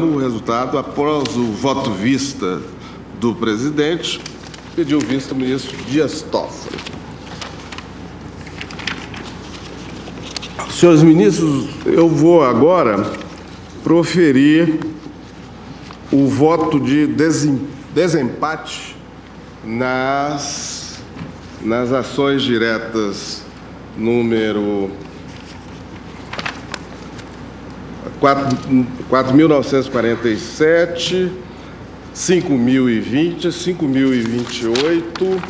O resultado, após o voto vista do presidente, pediu vista o ministro Dias Toffoli. Senhores ministros, eu vou agora proferir o voto de desempate nas ações diretas número 4.947, 5.020, 5.028.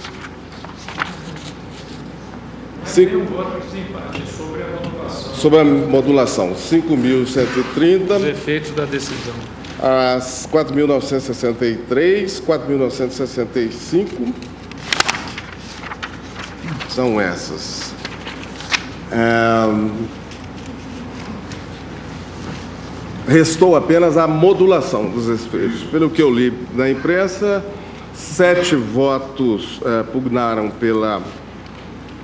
Tem um voto de desempate sobre a modulação. Sobre a modulação, 5.130. Os efeitos da decisão. As 4.963, 4.965. São essas. Restou apenas a modulação dos efeitos. Pelo que eu li na imprensa, 7 votos pugnaram pela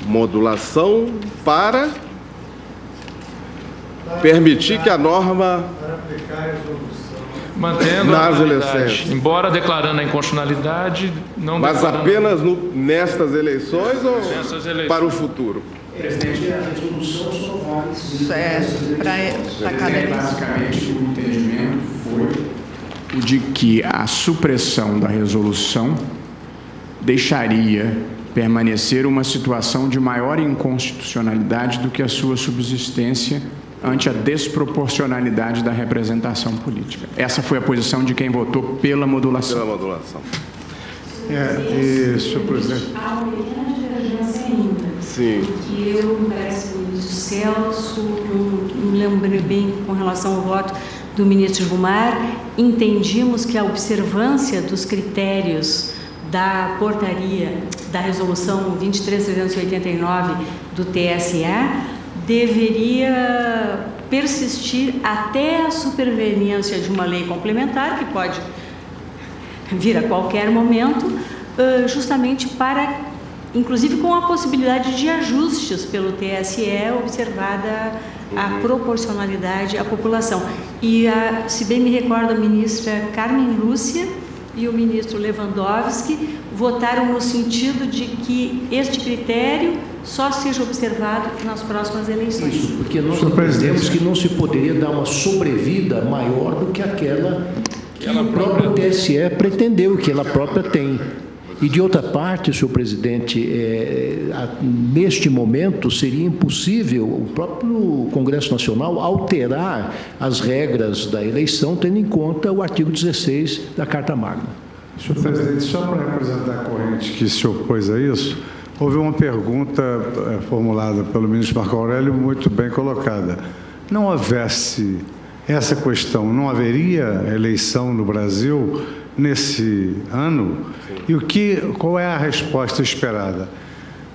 modulação para permitir que a norma mantendo nas a eleições. Embora declarando a inconstitucionalidade, não mas declarando... apenas nestas eleições ou Nestas eleições. para o futuro? Presidente, a resolução só vale para cada eleição. Basicamente, o entendimento foi o de que a supressão da resolução deixaria permanecer uma situação de maior inconstitucionalidade do que a sua subsistência ante a desproporcionalidade da representação política. Essa foi a posição de quem votou pela modulação. Pela modulação. Senhor presidente. Há uma pequena divergência ainda. Sim. Que eu, me parece, o ministro Celso, não me lembro bem com relação ao voto do ministro Gilmar, entendimos que a observância dos critérios da portaria, da resolução 23.389 do TSE, deveria persistir até a superveniência de uma lei complementar, que pode vir a qualquer momento, justamente para, inclusive com a possibilidade de ajustes pelo TSE, observada a proporcionalidade à população. E, se bem me recordo, a ministra Carmen Lúcia e o ministro Lewandowski votaram no sentido de que este critério só seja observado nas próximas eleições. Isso, porque nós entendemos que não se poderia dar uma sobrevida maior do que aquela que o próprio TSE pretendeu, que ela própria tem. E, de outra parte, senhor presidente, neste momento seria impossível o próprio Congresso Nacional alterar as regras da eleição, tendo em conta o artigo 16 da Carta Magna. Senhor presidente, só para representar a corrente que se opôs a isso, houve uma pergunta formulada pelo ministro Marco Aurélio muito bem colocada. Não houvesse essa questão, não haveria eleição no Brasil nesse ano? E qual é a resposta esperada?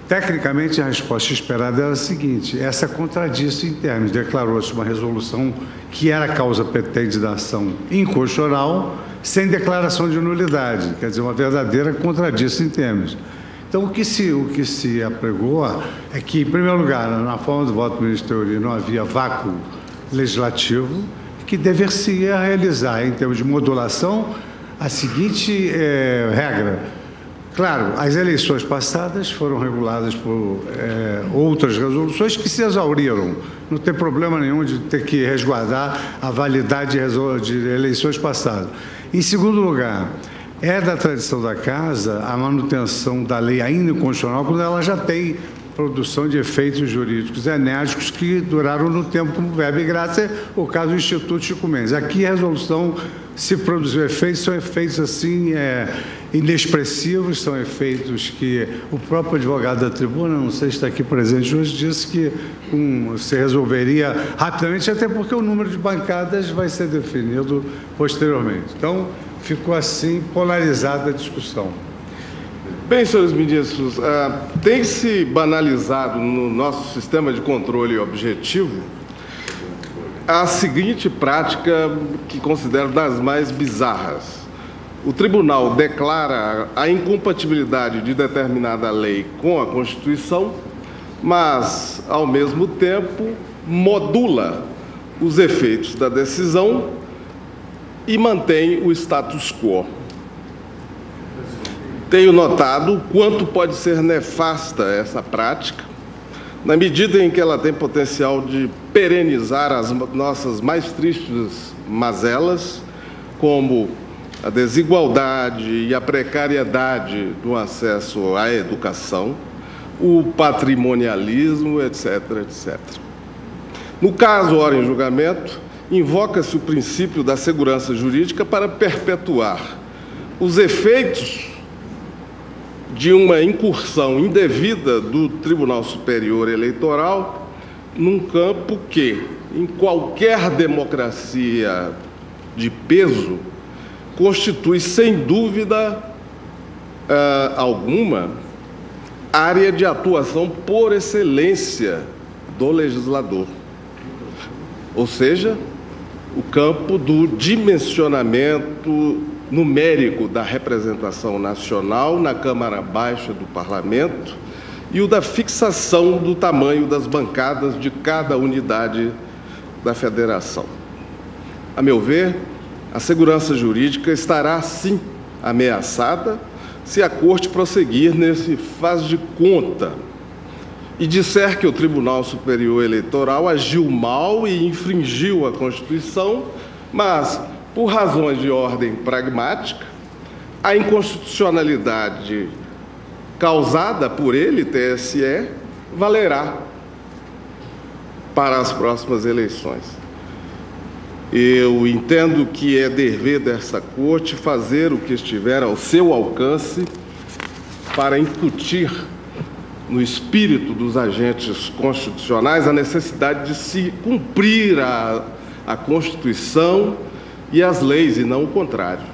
Tecnicamente, a resposta esperada era a seguinte: essa contradisse em termos, declarou-se uma resolução que era causa petente da ação inconstitucional, sem declaração de nulidade, quer dizer, uma verdadeira contradice em termos. Então, o que se apregou é que, em primeiro lugar, na forma do voto do ministro Teori, não havia vácuo legislativo, que deveria realizar, em termos de modulação, a seguinte regra. Claro, as eleições passadas foram reguladas por outras resoluções que se exauriram. Não tem problema nenhum de ter que resguardar a validade de eleições passadas. Em segundo lugar, é da tradição da Casa a manutenção da lei ainda inconstitucional quando ela já tem produção de efeitos jurídicos enérgicos que duraram no tempo, como verbo e graça, o caso do Instituto Chico Mendes. Aqui a resolução, se produziu efeitos, são efeitos assim inexpressivos, são efeitos que o próprio advogado da tribuna, não sei se está aqui presente hoje, disse que se resolveria rapidamente, até porque o número de bancadas vai ser definido posteriormente. Então, ficou assim polarizada a discussão. Bem, senhores ministros, tem-se banalizado no nosso sistema de controle objetivo a seguinte prática que considero das mais bizarras. O tribunal declara a incompatibilidade de determinada lei com a Constituição, mas, ao mesmo tempo, modula os efeitos da decisão e mantém o status quo. Tenho notado o quanto pode ser nefasta essa prática, na medida em que ela tem potencial de perenizar as nossas mais tristes mazelas, como a desigualdade e a precariedade do acesso à educação, o patrimonialismo, etc., etc. No caso, ora em julgamento, invoca-se o princípio da segurança jurídica para perpetuar os efeitos de uma incursão indevida do Tribunal Superior Eleitoral num campo que, em qualquer democracia de peso, constitui, sem dúvida alguma, área de atuação por excelência do legislador. Ou seja, o campo do dimensionamento numérico da representação nacional na Câmara Baixa do Parlamento e o da fixação do tamanho das bancadas de cada unidade da federação. A meu ver, a segurança jurídica estará, sim, ameaçada se a Corte prosseguir nesse faz de conta e disser que o Tribunal Superior Eleitoral agiu mal e infringiu a Constituição, mas, por razões de ordem pragmática, a inconstitucionalidade causada por ele, TSE, valerá para as próximas eleições. Eu entendo que é dever dessa Corte fazer o que estiver ao seu alcance para incutir no espírito dos agentes constitucionais a necessidade de se cumprir a Constituição e as leis, e não o contrário.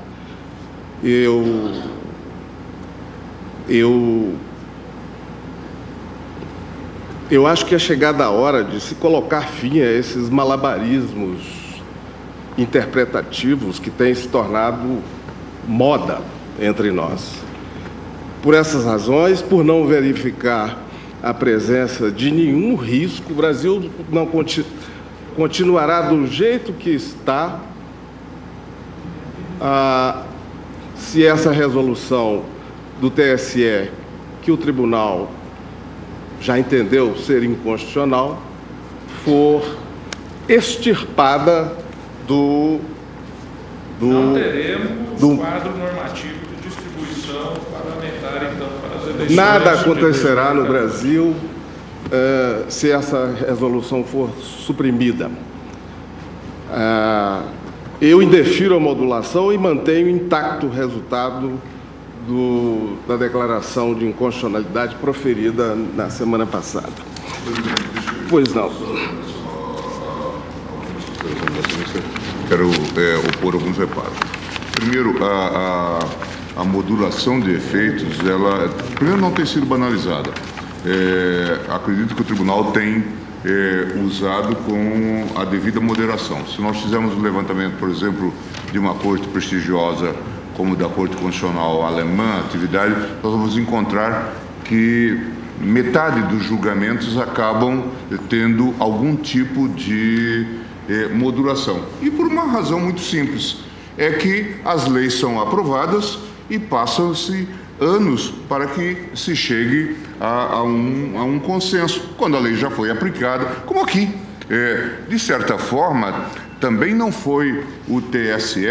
Eu acho que é chegada a hora de se colocar fim a esses malabarismos interpretativos que têm se tornado moda entre nós. Por essas razões, por não verificar a presença de nenhum risco, o Brasil não continuará do jeito que está. Se essa resolução do TSE, que o tribunal já entendeu ser inconstitucional, for extirpada não teremos quadro normativo de distribuição parlamentar, então, para as eleições. Nada acontecerá no Brasil se essa resolução for suprimida. Eu indefiro a modulação e mantenho intacto o resultado da declaração de inconstitucionalidade proferida na semana passada. Pois não. Quero opor alguns reparos. Primeiro, a modulação de efeitos, ela, primeiro, não tem sido banalizada. Acredito que o tribunal tem usado com a devida moderação. Se nós fizermos um levantamento, por exemplo, de uma corte prestigiosa como da Corte Constitucional Alemã, atividade, nós vamos encontrar que metade dos julgamentos acabam tendo algum tipo de modulação. E por uma razão muito simples, é que as leis são aprovadas e passam-se anos para que se chegue a um consenso, quando a lei já foi aplicada, como aqui. De certa forma, também não foi o TSE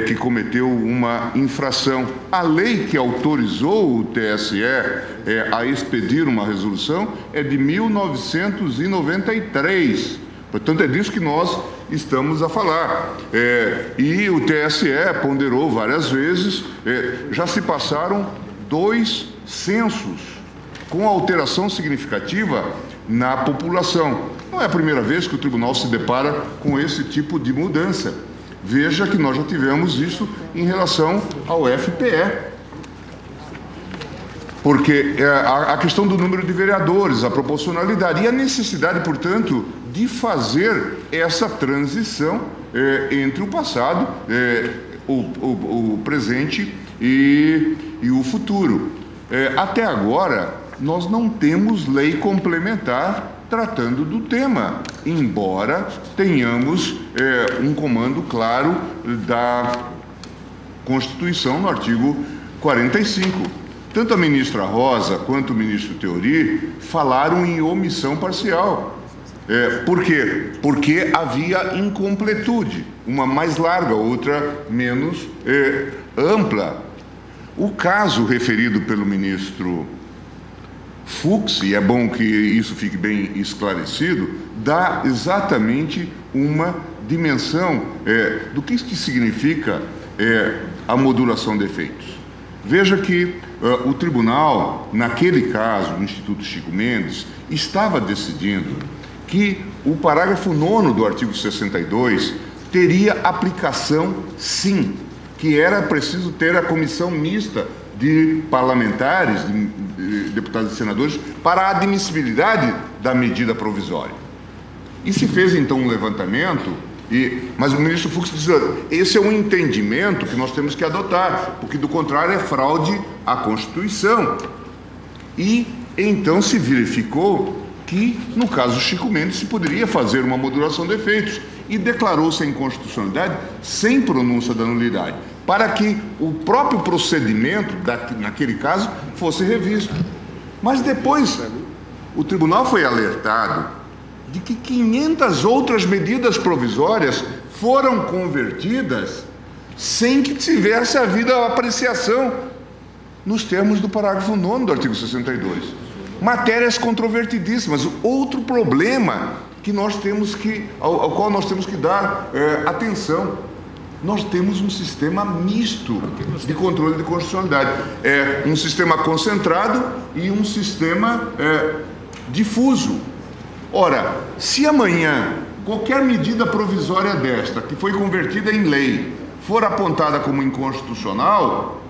que cometeu uma infração. A lei que autorizou o TSE a expedir uma resolução é de 1993. Portanto, é disso que nós estamos a falar. E o TSE ponderou várias vezes, já se passaram 2 censos com alteração significativa na população. Não é a primeira vez que o tribunal se depara com esse tipo de mudança. Veja que nós já tivemos isso em relação ao FPE. Porque a questão do número de vereadores, a proporcionalidade e a necessidade, portanto, de fazer essa transição entre o passado, o presente e o futuro. Até agora, nós não temos lei complementar tratando do tema, embora tenhamos um comando claro da Constituição no artigo 45. Tanto a ministra Rosa quanto o ministro Theori falaram em omissão parcial. Por quê? Porque havia incompletude, uma mais larga, outra menos ampla. O caso referido pelo ministro Fux, e é bom que isso fique bem esclarecido, dá exatamente uma dimensão do que significa a modulação de efeitos. Veja que o tribunal, naquele caso, do Instituto Chico Mendes, estava decidindo que o parágrafo 9º do artigo 62 teria aplicação, sim, que era preciso ter a comissão mista de parlamentares, de deputados e senadores, para a admissibilidade da medida provisória. E se fez, então, um levantamento, mas o ministro Fux disse, esse é um entendimento que nós temos que adotar, porque, do contrário, é fraude à Constituição. E, então, se verificou que, no caso Chico Mendes, se poderia fazer uma modulação de efeitos e declarou-se a inconstitucionalidade sem pronúncia da nulidade, para que o próprio procedimento, naquele caso, fosse revisto. Mas depois, o tribunal foi alertado de que 500 outras medidas provisórias foram convertidas sem que tivesse havido a apreciação nos termos do parágrafo 9º do artigo 62. Matérias controvertidíssimas. Outro problema que nós temos ao qual nós temos que dar atenção. Nós temos um sistema misto de controle de constitucionalidade. Um sistema concentrado e um sistema difuso. Ora, se amanhã qualquer medida provisória desta, que foi convertida em lei, for apontada como inconstitucional,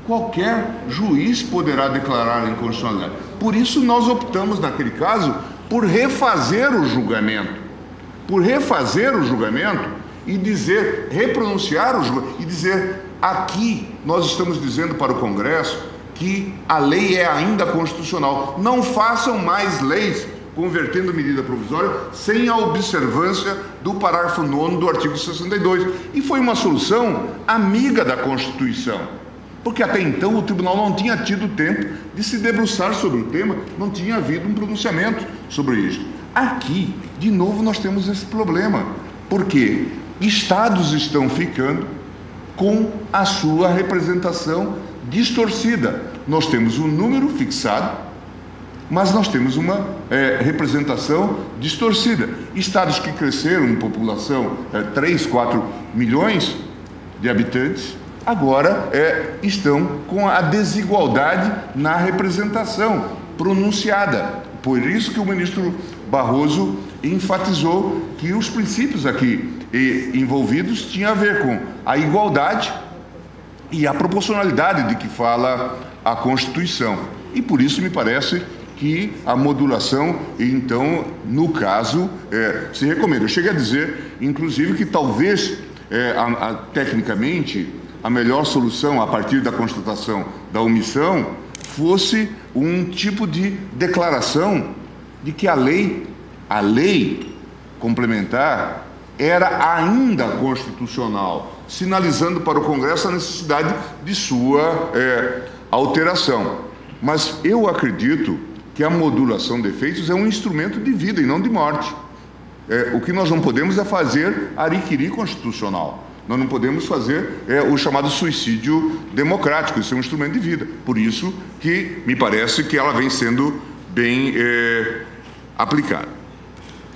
qualquer juiz poderá declarar a inconstitucionalidade. Por isso nós optamos, naquele caso, por refazer o julgamento. E dizer, repronunciar o julgamento, e dizer, aqui nós estamos dizendo para o Congresso que a lei é ainda constitucional. Não façam mais leis convertendo medida provisória sem a observância do parágrafo 9º do artigo 62. E foi uma solução amiga da Constituição, porque até então o tribunal não tinha tido tempo de se debruçar sobre o tema, não tinha havido um pronunciamento sobre isso. Aqui, de novo, nós temos esse problema, porque estados estão ficando com a sua representação distorcida. Nós temos um número fixado, mas nós temos uma representação distorcida. Estados que cresceram em população 3, 4 milhões de habitantes, agora estão com a desigualdade na representação pronunciada. Por isso que o ministro Barroso enfatizou que os princípios aqui envolvidos tinham a ver com a igualdade e a proporcionalidade de que fala a Constituição. E por isso me parece que a modulação, então, no caso, se recomenda. Eu cheguei a dizer, inclusive, que talvez, tecnicamente, a melhor solução, a partir da constatação da omissão, fosse um tipo de declaração de que a lei complementar era ainda constitucional, sinalizando para o Congresso a necessidade de sua alteração. Mas eu acredito que a modulação de efeitos é um instrumento de vida e não de morte. O que nós não podemos é fazer ariquiri constitucional. Nós não podemos fazer o chamado suicídio democrático. Isso é um instrumento de vida. Por isso que me parece que ela vem sendo bem aplicada.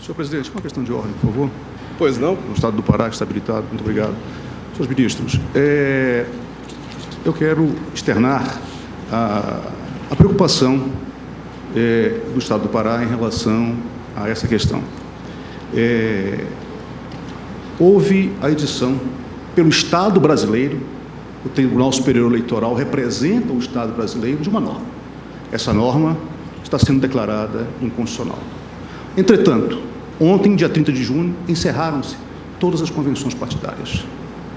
Senhor presidente, uma questão de ordem, por favor. Pois não? O Estado do Pará está habilitado. Muito obrigado. Senhores ministros, eu quero externar a preocupação do Estado do Pará em relação a essa questão. Houve a edição pelo Estado brasileiro, o Tribunal Superior Eleitoral representa o Estado brasileiro de uma norma. Essa norma está sendo declarada inconstitucional. Entretanto, ontem, dia 30 de junho, encerraram-se todas as convenções partidárias,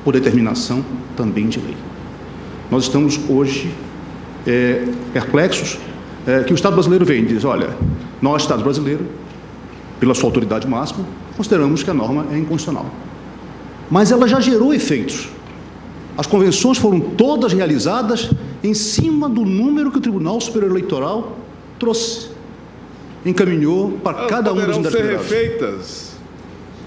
por determinação também de lei. Nós estamos hoje perplexos que o Estado brasileiro vem e diz, olha, nós, Estado brasileiro, pela sua autoridade máxima, consideramos que a norma é inconstitucional. Mas ela já gerou efeitos. As convenções foram todas realizadas em cima do número que o Tribunal Superior Eleitoral trouxe, encaminhou para cada uma das unidades federadas. federadas. Ser refeitas,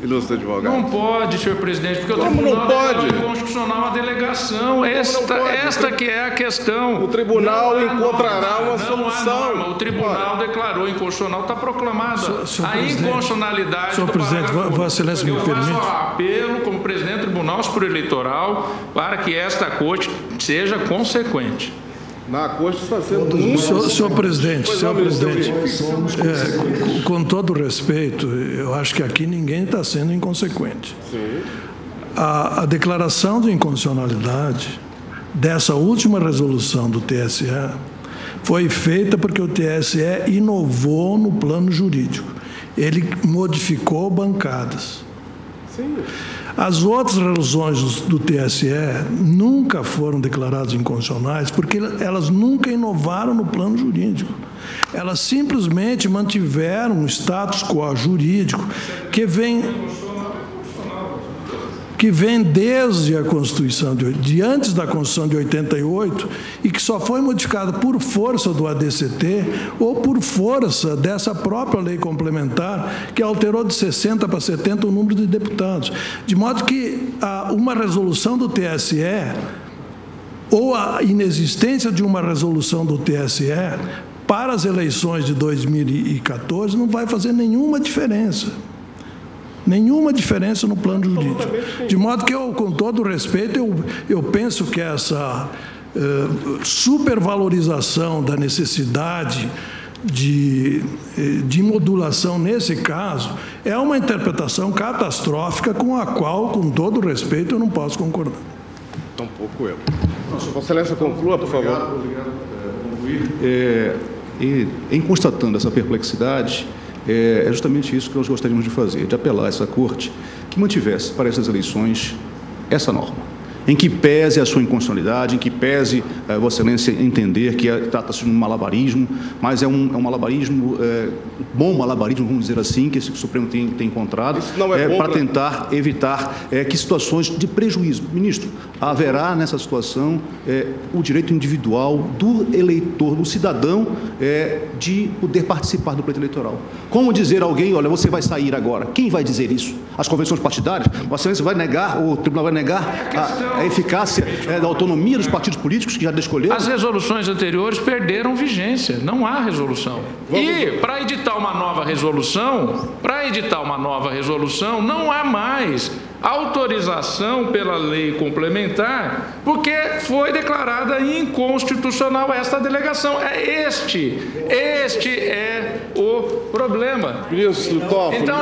ilustre advogado. Não pode, senhor presidente, porque Como o tribunal não pode? declarou inconstitucional a delegação. Esta que é a questão. O tribunal Não há encontrará norma, uma não solução. há norma. O tribunal declarou inconstitucional, está proclamada Senhor a presidente, inconstitucionalidade senhor do presidente, parágrafo Vossa Excelência me Eu permite? faço apelo como presidente do Tribunal Superior Eleitoral para que esta corte seja consequente. Na corte está sendo muito... Senhor presidente, com todo respeito, eu acho que aqui ninguém está sendo inconsequente. Sim. A declaração de inconstitucionalidade dessa última resolução do TSE foi feita porque o TSE inovou no plano jurídico. Ele modificou bancadas. Sim. As outras resoluções do TSE nunca foram declaradas inconstitucionais porque elas nunca inovaram no plano jurídico. Elas simplesmente mantiveram um status quo jurídico que vem desde a Constituição de antes da Constituição de 88 e que só foi modificada por força do ADCT ou por força dessa própria lei complementar que alterou de 60 para 70 o número de deputados. De modo que uma resolução do TSE ou a inexistência de uma resolução do TSE para as eleições de 2014 não vai fazer nenhuma diferença. Nenhuma diferença no plano jurídico. De modo que eu, com todo respeito, eu penso que essa supervalorização da necessidade de modulação nesse caso é uma interpretação catastrófica com a qual, com todo respeito, eu não posso concordar. Tampouco eu. Vossa Excelência, conclua, por favor. Obrigado. Em constatando essa perplexidade, é justamente isso que nós gostaríamos de fazer, de apelar a essa corte que mantivesse para essas eleições essa norma, em que pese a sua inconstitucionalidade, em que pese Vossa Excelência entender que trata-se de um malabarismo, mas é um malabarismo, bom malabarismo, vamos dizer assim, que esse Supremo tem encontrado, para tentar evitar que situações de prejuízo. Ministro, haverá nessa situação o direito individual do eleitor, do cidadão, de poder participar do pleito eleitoral. Como dizer a alguém, olha, você vai sair agora? Quem vai dizer isso? As convenções partidárias? Vossa Excelência vai negar, o tribunal vai negar a eficácia da autonomia dos partidos políticos que já escolheram? As resoluções anteriores perderam vigência, não há resolução. E para editar uma nova resolução, não há mais autorização pela lei complementar, porque foi declarada inconstitucional esta delegação. Este é o problema. Então,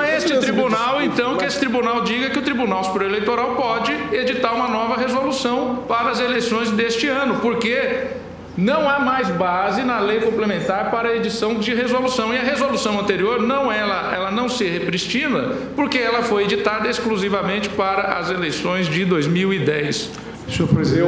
que esse tribunal diga que o Tribunal Superior Eleitoral pode editar uma nova resolução para as eleições deste ano, porque não há mais base na lei complementar para a edição de resolução. E a resolução anterior, ela não se repristina, porque ela foi editada exclusivamente para as eleições de 2010. Senhor presidente,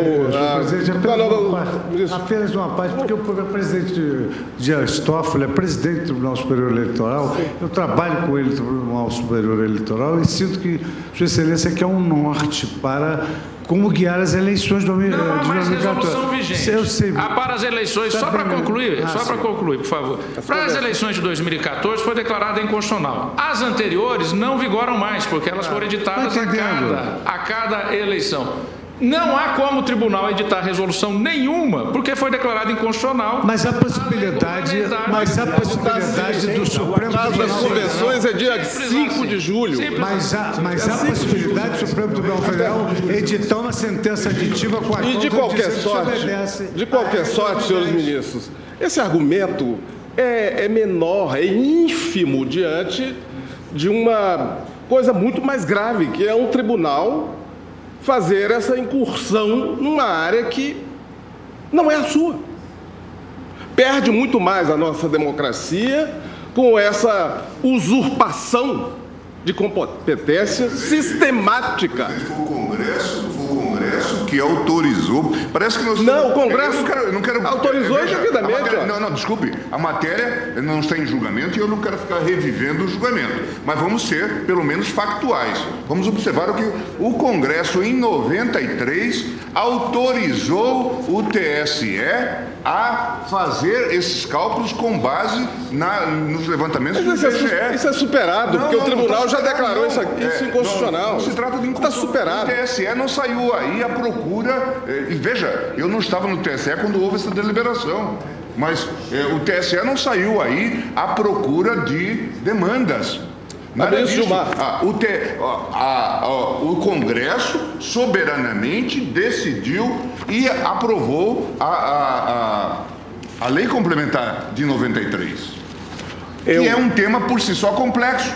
apenas uma parte, porque o presidente Dias Toffoli é presidente do Tribunal Superior Eleitoral, eu trabalho com ele no Tribunal Superior Eleitoral e sinto que Sua Excelência quer um norte para como guiar as eleições de 2014. Não há mais resolução vigente. Para as eleições, só para concluir, por favor. Para as eleições de 2014 foi declarada inconstitucional. As anteriores não vigoram mais, porque elas foram editadas a cada eleição. Não há como o tribunal editar resolução nenhuma, porque foi declarado inconstitucional. Mas a possibilidade do Supremo Tribunal das Convenções é dia 5 de julho. Mas a possibilidade do Supremo Tribunal Federal editar uma sentença aditiva com a E de qualquer sorte, senhores ministros, esse argumento é menor, é ínfimo diante de uma coisa muito mais grave, que é um tribunal fazer essa incursão numa área que não é a sua. Perde muito mais a nossa democracia com essa usurpação de competência sistemática. Foi o Congresso que autorizou. Parece que nós... Não, o Congresso eu não quero autorizou indevidamente. Não, desculpe. A matéria não está em julgamento e eu não quero ficar revivendo o julgamento. Mas vamos ser, pelo menos, factuais. Vamos observar o que o Congresso, em 93, autorizou o TSE a fazer esses cálculos com base nos levantamentos do TSE. Isso é superado, porque o tribunal já declarou isso inconstitucional. Não se trata de Está superado. O TSE não saiu aí à procura... E veja, eu não estava no TSE quando houve essa deliberação, mas o TSE não saiu aí à procura de demandas. Nada disso. O Congresso soberanamente decidiu e aprovou a Lei Complementar de 93, que é um tema por si só complexo,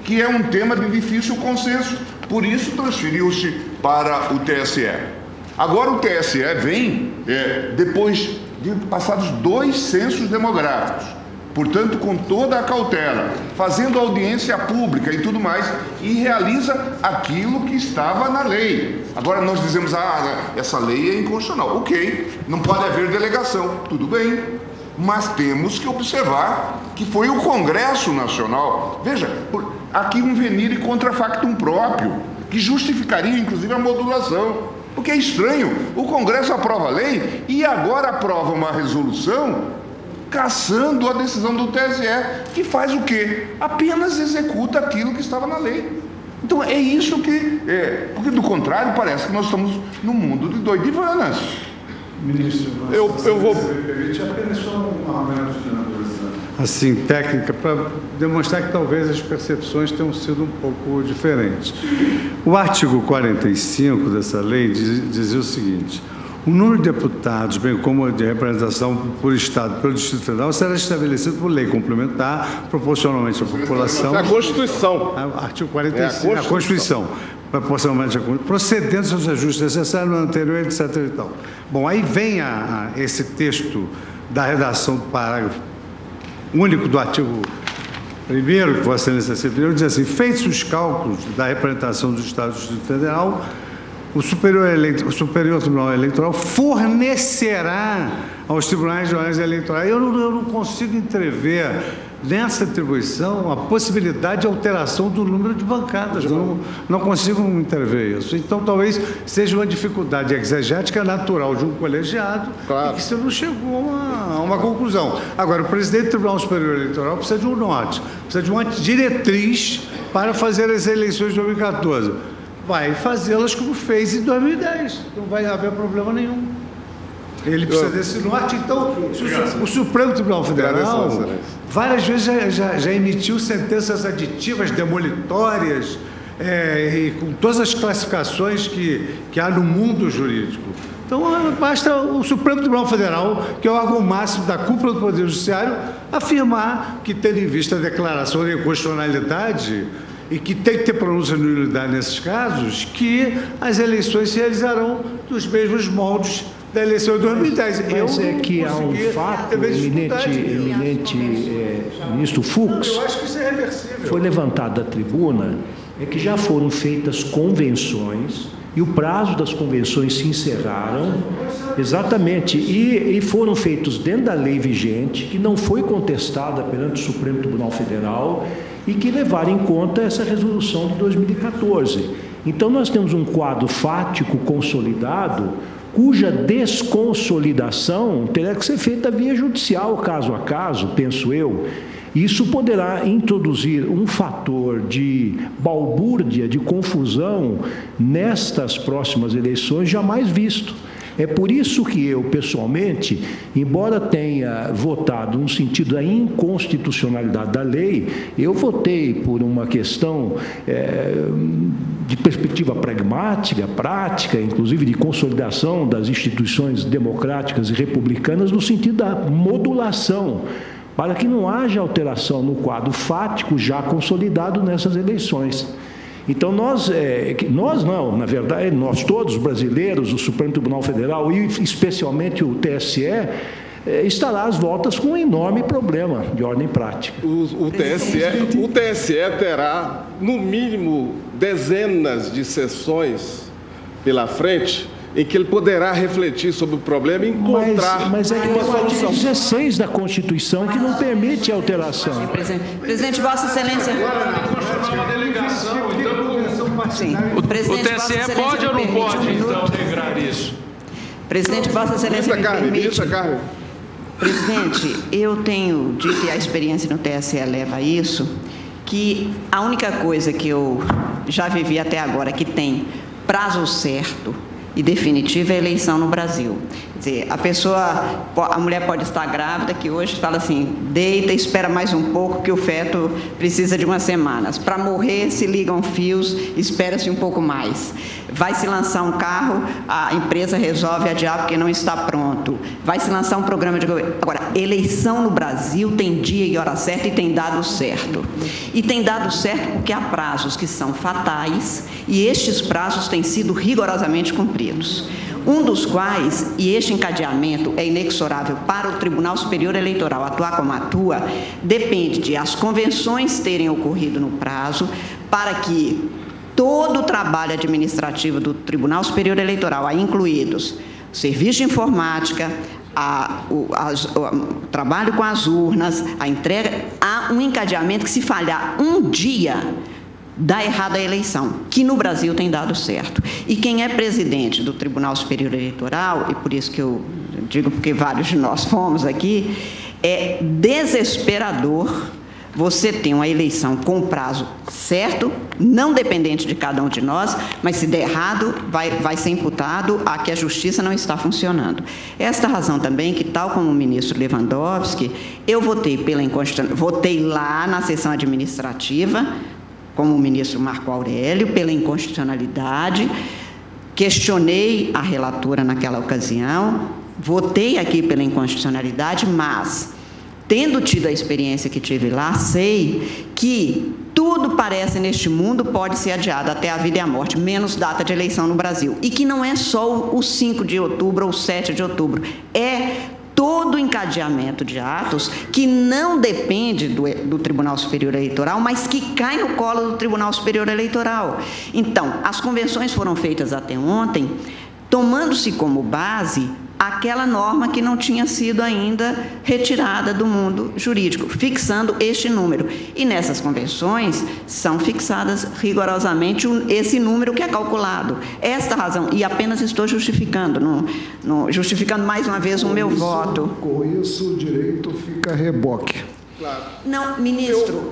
que é um tema de difícil consenso. Por isso transferiu-se para o TSE. Agora o TSE vem, depois de passados 2 censos demográficos, portanto, com toda a cautela, fazendo audiência pública e tudo mais, e realiza aquilo que estava na lei. Agora nós dizemos, essa lei é inconstitucional. Ok, não pode haver delegação, tudo bem, mas temos que observar que foi o Congresso Nacional, veja, aqui um venire contra factum próprio, que justificaria inclusive a modulação. O que é estranho, o Congresso aprova a lei e agora aprova uma resolução cassando a decisão do TSE, que faz o quê? Apenas executa aquilo que estava na lei. Então é isso que... porque do contrário parece que nós estamos num mundo de doidivanas. Ministro, eu vou... me permite apenas só um argumento de natureza, assim, técnica, para demonstrar que talvez as percepções tenham sido um pouco diferentes. O artigo 45 dessa lei dizia o seguinte: o número de deputados, bem como de representação por Estado pelo Distrito Federal, será estabelecido por lei complementar, proporcionalmente à população. É a Constituição. Artigo 45, a Constituição. Proporcionalmente, procedendo aos ajustes necessários no anterior, etc. e tal. Bom, aí vem esse texto da redação do parágrafo único do artigo 1º, que Vossa Excelência se referiu, diz assim: feitos os cálculos da representação dos Estados do Distrito Federal, o Superior Tribunal Eleitoral fornecerá aos tribunais regionais eleitorais. Eu não consigo entrever nessa atribuição a possibilidade de alteração do número de bancadas. Não consigo entrever isso. Então, talvez seja uma dificuldade exegética natural de um colegiado, claro, e que você não chegou a uma conclusão. Agora, o presidente do Tribunal Superior Eleitoral precisa de um norte, precisa de uma diretriz para fazer as eleições de 2014. Vai fazê-las como fez em 2010. Não vai haver problema nenhum. Ele precisa desse norte. Então, o Supremo Tribunal Federal várias vezes já emitiu sentenças aditivas, demolitórias, e com todas as classificações que há no mundo jurídico. Então, basta o Supremo Tribunal Federal, que é o órgão máximo da cúpula do Poder Judiciário, afirmar que, tendo em vista a declaração de inconstitucionalidade, e que tem que ter pronúncia de nulidade nesses casos, que as eleições se realizarão dos mesmos moldes da eleição de 2010. Mas é que há um fato, eminente ministro Fux, eu acho que isso é reversível. Foi levantado da tribuna, é que já foram feitas convenções e o prazo das convenções se encerraram, exatamente, e foram feitos dentro da lei vigente, que não foi contestada perante o Supremo Tribunal Federal, e que levaram em conta essa resolução de 2014. Então, nós temos um quadro fático consolidado, cuja desconsolidação terá que ser feita via judicial, caso a caso, penso eu. Isso poderá introduzir um fator de balbúrdia, de confusão, nestas próximas eleições jamais visto. É por isso que eu, pessoalmente, embora tenha votado no sentido da inconstitucionalidade da lei, eu votei por uma questão de perspectiva pragmática, prática, inclusive de consolidação das instituições democráticas e republicanas, no sentido da modulação, para que não haja alteração no quadro fático já consolidado nessas eleições. Então, nós não, na verdade, nós todos, brasileiros, o Supremo Tribunal Federal e especialmente o TSE, estará às voltas com um enorme problema de ordem prática. O TSE terá, no mínimo, dezenas de sessões pela frente, em que ele poderá refletir sobre o problema e encontrar mas é que uma tem o artigo solução. 16 da Constituição que não permite alteração. Presidente, Vossa Excelência. Uma delegação, então, Sim. o Presidente, Vossa TSE Excelência, pode ou não permite pode, minuto. então, regrar isso? Presidente, Vossa Excelência, Ministra Carmen. Presidente, eu tenho dito, e a experiência no TSE leva a isso, que a única coisa que eu já vivi até agora que tem prazo certo e definitivo é a eleição no Brasil. Quer dizer, a mulher pode estar grávida, que hoje fala assim, deita, espera mais um pouco, que o feto precisa de umas semanas. Para morrer, se ligam fios, espera-se um pouco mais. Vai se lançar um carro, a empresa resolve adiar porque não está pronto. Vai se lançar um programa de governo. Agora, eleição no Brasil tem dia e hora certa e tem dado certo. E tem dado certo porque há prazos que são fatais e estes prazos têm sido rigorosamente cumpridos. Um dos quais, e este encadeamento é inexorável para o Tribunal Superior Eleitoral atuar como atua, depende de as convenções terem ocorrido no prazo para que todo o trabalho administrativo do Tribunal Superior Eleitoral, aí incluídos serviço de informática, o trabalho com as urnas, a entrega, há um encadeamento que, se falhar um dia, dá errado a eleição, que no Brasil tem dado certo. E quem é presidente do Tribunal Superior Eleitoral, e por isso que eu digo porque vários de nós fomos aqui, é desesperador você tem uma eleição com prazo certo, não dependente de cada um de nós, mas se der errado, vai ser imputado a que a justiça não está funcionando. Esta razão também que, tal como o ministro Lewandowski, eu votei lá na sessão administrativa, como o ministro Marco Aurélio, pela inconstitucionalidade, questionei a relatora naquela ocasião, votei aqui pela inconstitucionalidade, mas, tendo tido a experiência que tive lá, sei que tudo parece neste mundo pode ser adiado até a vida e a morte, menos data de eleição no Brasil. E que não é só o 5 de outubro ou o 7 de outubro, é todo o encadeamento de atos que não depende do Tribunal Superior Eleitoral, mas que cai no colo do Tribunal Superior Eleitoral. Então, as convenções foram feitas até ontem, tomando-se como base aquela norma que não tinha sido ainda retirada do mundo jurídico, fixando este número. E nessas convenções são fixadas rigorosamente esse número que é calculado. Esta razão, e apenas estou justificando, justificando mais uma vez o meu voto. Com isso, o direito fica a reboque. Claro. Não, ministro,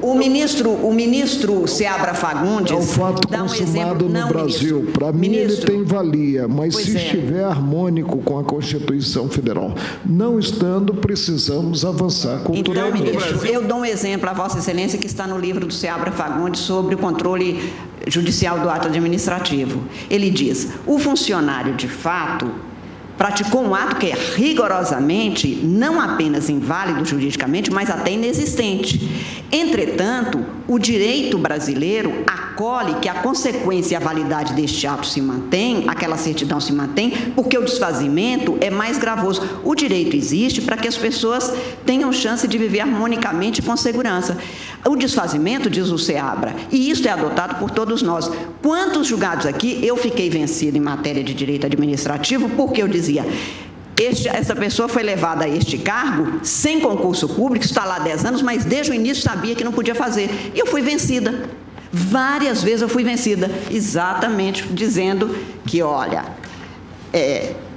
o ministro Seabra Fagundes é o fato dá um consumado exemplo, no Brasil. Para mim ele tem valia, mas se estiver harmônico com a Constituição Federal, não estando, precisamos avançar culturalmente. Então, ministro, eu dou um exemplo a Vossa Excelência que está no livro do Seabra Fagundes sobre o controle judicial do ato administrativo. Ele diz: o funcionário de fato praticou um ato que é rigorosamente não apenas inválido juridicamente, mas até inexistente. Entretanto, o direito brasileiro acolhe que a consequência e a validade deste ato se mantém, aquela certidão se mantém, porque o desfazimento é mais gravoso. O direito existe para que as pessoas tenham chance de viver harmonicamente e com segurança. O desfazimento, diz o Seabra, e isso é adotado por todos nós. Quantos julgados aqui eu fiquei vencido em matéria de direito administrativo porque eu dizia: essa pessoa foi levada a este cargo sem concurso público, está lá há 10 anos, mas desde o início sabia que não podia fazer. E eu fui vencida. Várias vezes eu fui vencida, exatamente dizendo que, olha,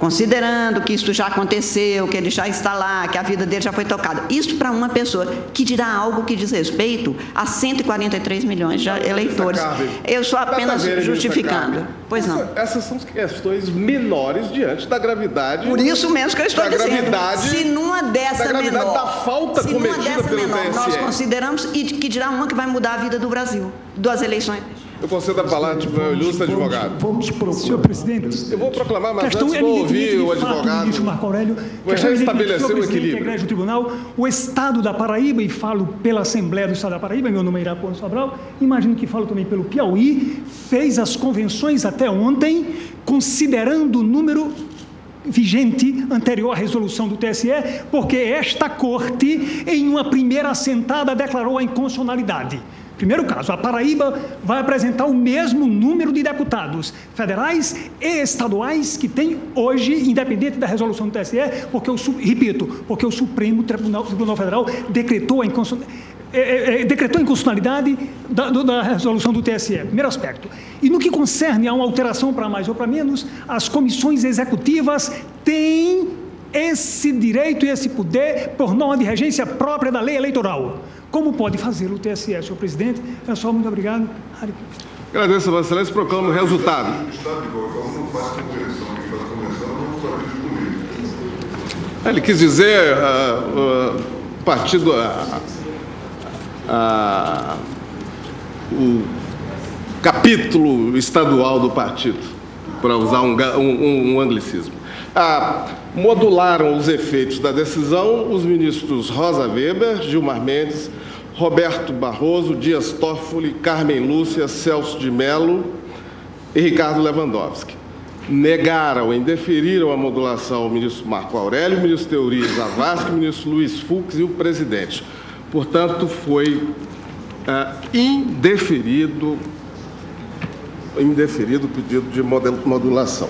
considerando que isso já aconteceu, que ele já está lá, que a vida dele já foi tocada. Isso para uma pessoa que dirá algo que diz respeito a 143 milhões de eleitores. Eu sou apenas justificando. Pois não. Essas são questões menores diante da gravidade. Por isso mesmo que eu estou dizendo. Gravidade, se numa dessa menor, da falta cometida pelo TSE, nós consideramos, e que dirá uma que vai mudar a vida do Brasil, das eleições. Eu concedo a palavra para o ilustre advogado. Vamos procurar. Senhor presidente, eu vou proclamar, mas antes vou ouvir o advogado. Ministro Marco Aurélio, vou restabelecer o equilíbrio. Igreja do Tribunal, o Estado da Paraíba, e falo pela Assembleia do Estado da Paraíba, meu nome é Irapuã Sobral, imagino que falo também pelo Piauí, fez as convenções até ontem, considerando o número vigente anterior à resolução do TSE, porque esta Corte, em uma primeira assentada, declarou a inconstitucionalidade. Primeiro caso, a Paraíba vai apresentar o mesmo número de deputados federais e estaduais que tem hoje, independente da resolução do TSE, porque porque o Supremo Tribunal Federal decretou a inconstitucionalidade da resolução do TSE. Primeiro aspecto. E no que concerne a uma alteração para mais ou para menos, as comissões executivas têm esse direito e esse poder por norma de regência própria da lei eleitoral. Como pode fazê-lo o TSE, senhor presidente? Pessoal, muito obrigado. Agradeço a Vossa Excelência, proclamo o resultado. O Estado de qualquer forma não faz convenção, quem faz convenção não é o partido político. Ele quis dizer partido, o capítulo estadual do partido, para usar um anglicismo. Modularam os efeitos da decisão os ministros Rosa Weber, Gilmar Mendes, Roberto Barroso, Dias Toffoli, Carmen Lúcia, Celso de Mello e Ricardo Lewandowski. Negaram, indeferiram a modulação o ministro Marco Aurélio, o ministro Teori Zavascki, o ministro Luiz Fux e o presidente. Portanto, foi indeferido o pedido de modulação.